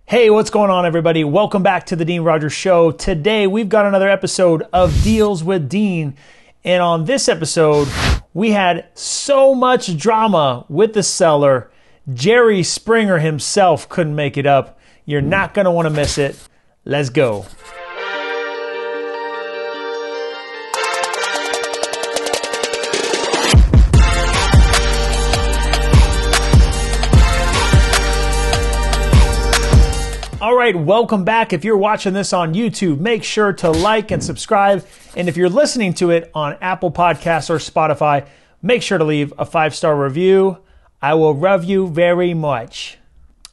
Hey, what's going on, everybody? Welcome back to the Dean Rogers Show. Today, we've got another episode of Deals with Dean. And on this episode, we had so much drama with the seller. Jerry Springer himself couldn't make it up. You're not going to want to miss it. Let's go. All right, welcome back. If you're watching this on YouTube, make sure to like and subscribe. And if you're listening to it on Apple Podcasts or Spotify, make sure to leave a 5-star review. I will love you very much.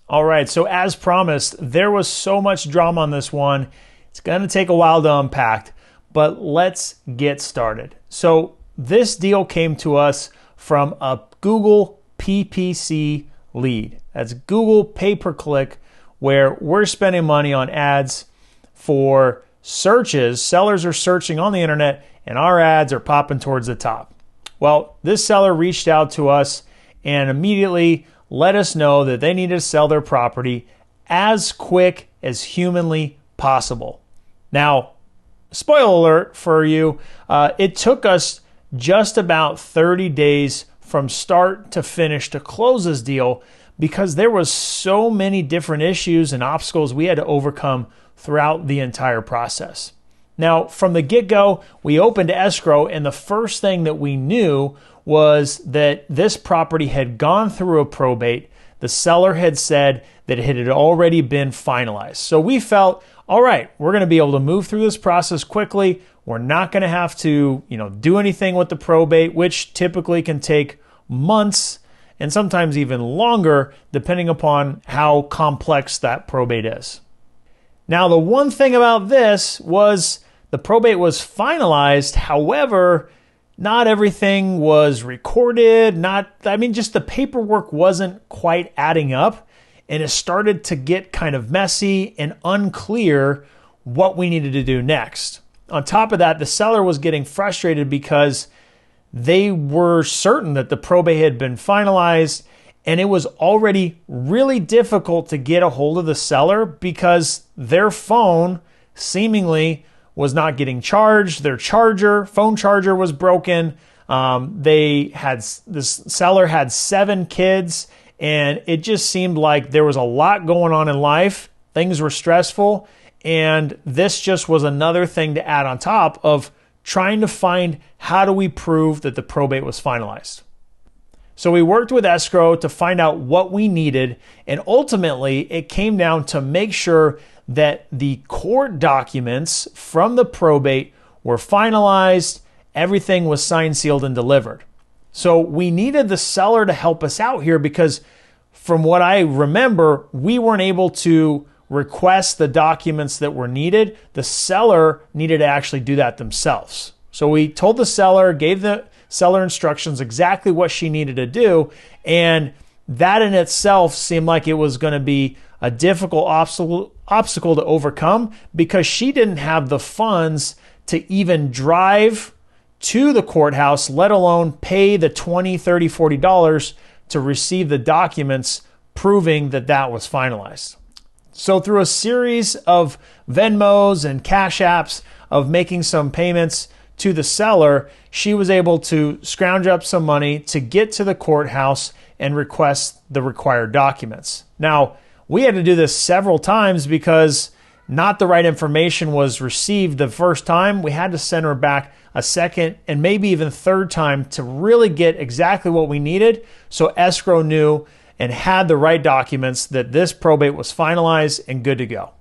All right, so as promised, there was so much drama on this one. It's going to take a while to unpack, but let's get started. So this deal came to us from a Google PPC lead. That's Google pay-per-click, where we're spending money on ads for searches. Sellers are searching on the internet and our ads are popping towards the top. Well, this seller reached out to us and immediately let us know that they needed to sell their property as quick as humanly possible. Now, spoiler alert for you, it took us just about 30 days from start to finish to close this deal, because there was so many different issues and obstacles we had to overcome throughout the entire process. Now, from the get-go, we opened escrow, and the first thing that we knew was that this property had gone through a probate. The seller had said that it had already been finalized. So we felt, all right, we're going to be able to move through this process quickly. We're not going to have to, do anything with the probate, which typically can take months and sometimes even longer, depending upon how complex that probate is. Now, the one thing about this was the probate was finalized. However, not everything was recorded. Just the paperwork wasn't quite adding up, and it started to get kind of messy and unclear what we needed to do next. On top of that, the seller was getting frustrated because they were certain that the probate had been finalized, and it was already really difficult to get a hold of the seller because their phone seemingly was not getting charged. Their phone charger was broken. This seller had 7 kids, and it just seemed like there was a lot going on in life. Things were stressful, and this just was another thing to add on top of trying to find how do we prove that the probate was finalized. So we worked with escrow to find out what we needed, and ultimately it came down to make sure that the court documents from the probate were finalized, everything was signed, sealed, and delivered. So we needed the seller to help us out here because from what I remember, we weren't able to request the documents that were needed. The seller needed to actually do that themselves. So we told the seller, gave the seller instructions exactly what she needed to do, and that in itself seemed like it was going to be a difficult obstacle to overcome because she didn't have the funds to even drive to the courthouse, let alone pay the $20, $30, $40 to receive the documents proving that that was finalized. So through a series of Venmos and Cash Apps of making some payments to the seller, she was able to scrounge up some money to get to the courthouse and request the required documents. Now, we had to do this several times because not the right information was received the first time. We had to send her back a second and maybe even third time to really get exactly what we needed, so escrow knew and had the right documents that this probate was finalized and good to go.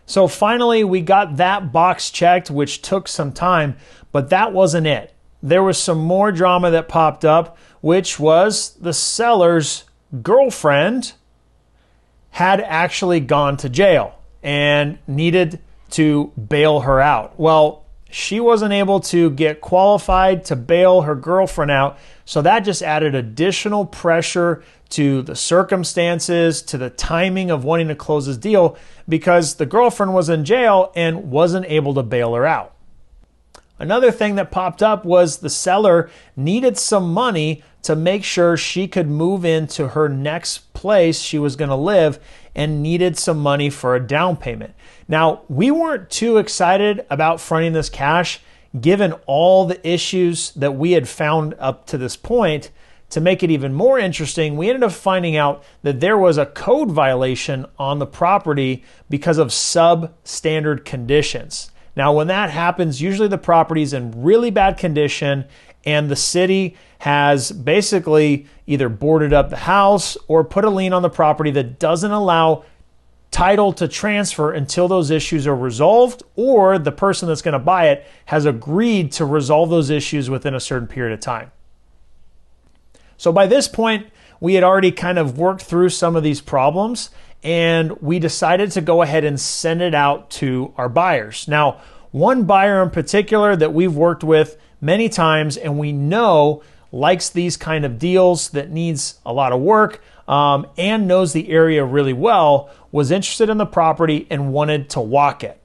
So finally, we got that box checked, which took some time, but that wasn't it. There was some more drama that popped up, which was the seller's girlfriend had actually gone to jail and needed to bail her out. Well, she wasn't able to get qualified to bail her girlfriend out, so that just added additional pressure to the circumstances, to the timing of wanting to close this deal, because the girlfriend was in jail and wasn't able to bail her out. Another thing that popped up was the seller needed some money to make sure she could move into her next place she was going to live, and needed some money for a down payment. Now, we weren't too excited about fronting this cash given all the issues that we had found up to this point. To make it even more interesting, we ended up finding out that there was a code violation on the property because of substandard conditions. Now, when that happens, usually the property's in really bad condition and the city has basically either boarded up the house or put a lien on the property that doesn't allow title to transfer until those issues are resolved, or the person that's going to buy it has agreed to resolve those issues within a certain period of time. So by this point, we had already kind of worked through some of these problems, and we decided to go ahead and send it out to our buyers. Now, one buyer in particular that we've worked with many times and we know likes these kind of deals that needs a lot of work and knows the area really well, was interested in the property and wanted to walk it.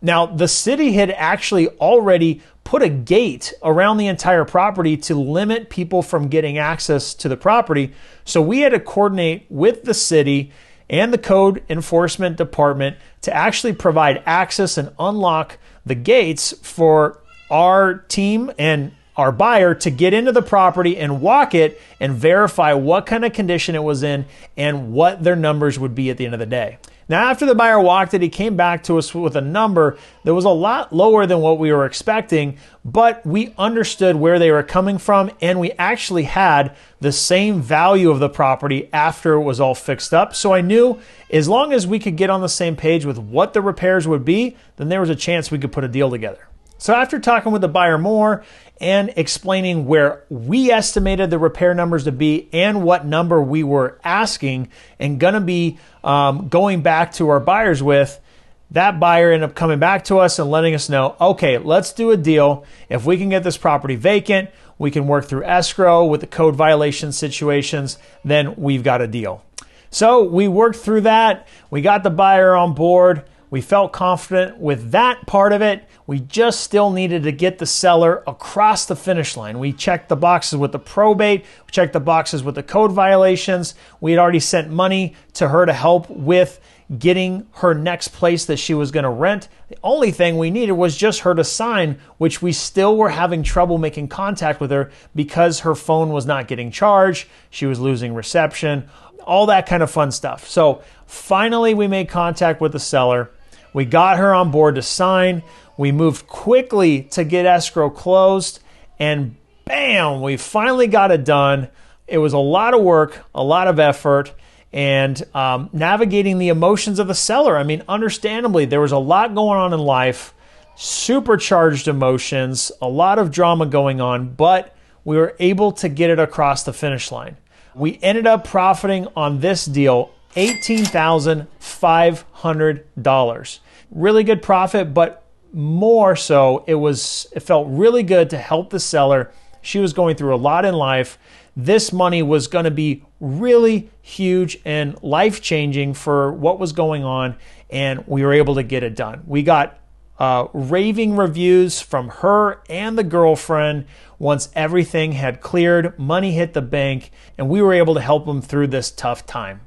Now, the city had actually already put a gate around the entire property to limit people from getting access to the property. So we had to coordinate with the city and the code enforcement department to actually provide access and unlock the gates for our team and our buyer to get into the property and walk it and verify what kind of condition it was in and what their numbers would be at the end of the day. Now, after the buyer walked it, he came back to us with a number that was a lot lower than what we were expecting, but we understood where they were coming from, and we actually had the same value of the property after it was all fixed up. So I knew as long as we could get on the same page with what the repairs would be, then there was a chance we could put a deal together. So after talking with the buyer more and explaining where we estimated the repair numbers to be and what number we were asking and going to be going back to our buyers with, that buyer ended up coming back to us and letting us know, okay, let's do a deal. If we can get this property vacant, we can work through escrow with the code violation situations, then we've got a deal. So we worked through that. We got the buyer on board. We felt confident with that part of it. We just still needed to get the seller across the finish line. We checked the boxes with the probate. We checked the boxes with the code violations. We had already sent money to her to help with getting her next place that she was going to rent. The only thing we needed was just her to sign, which we still were having trouble making contact with her because her phone was not getting charged. She was losing reception, all that kind of fun stuff. So finally, we made contact with the seller. We got her on board to sign. We moved quickly to get escrow closed, and bam, we finally got it done. It was a lot of work, a lot of effort, and navigating the emotions of the seller. I mean, understandably, there was a lot going on in life, supercharged emotions, a lot of drama going on, but we were able to get it across the finish line. We ended up profiting on this deal $18,500. Really good profit, but more so, it felt really good to help the seller. She was going through a lot in life. This money was going to be really huge and life-changing for what was going on, and we were able to get it done. We got raving reviews from her and the girlfriend once everything had cleared, money hit the bank, and we were able to help them through this tough time.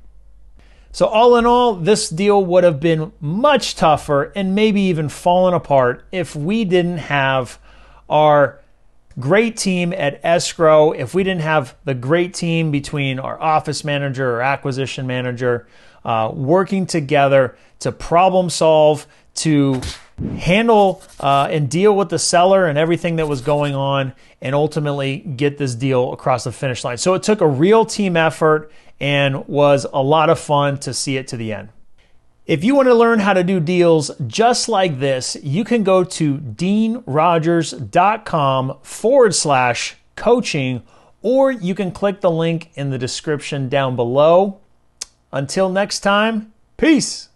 So all in all, this deal would have been much tougher and maybe even fallen apart if we didn't have our great team at escrow, if we didn't have the great team between our office manager or acquisition manager working together to problem solve, to handle and deal with the seller and everything that was going on, and ultimately get this deal across the finish line. So it took a real team effort and was a lot of fun to see it to the end. If you want to learn how to do deals just like this, you can go to deanrogers.com/coaching, or you can click the link in the description down below. Until next time, peace.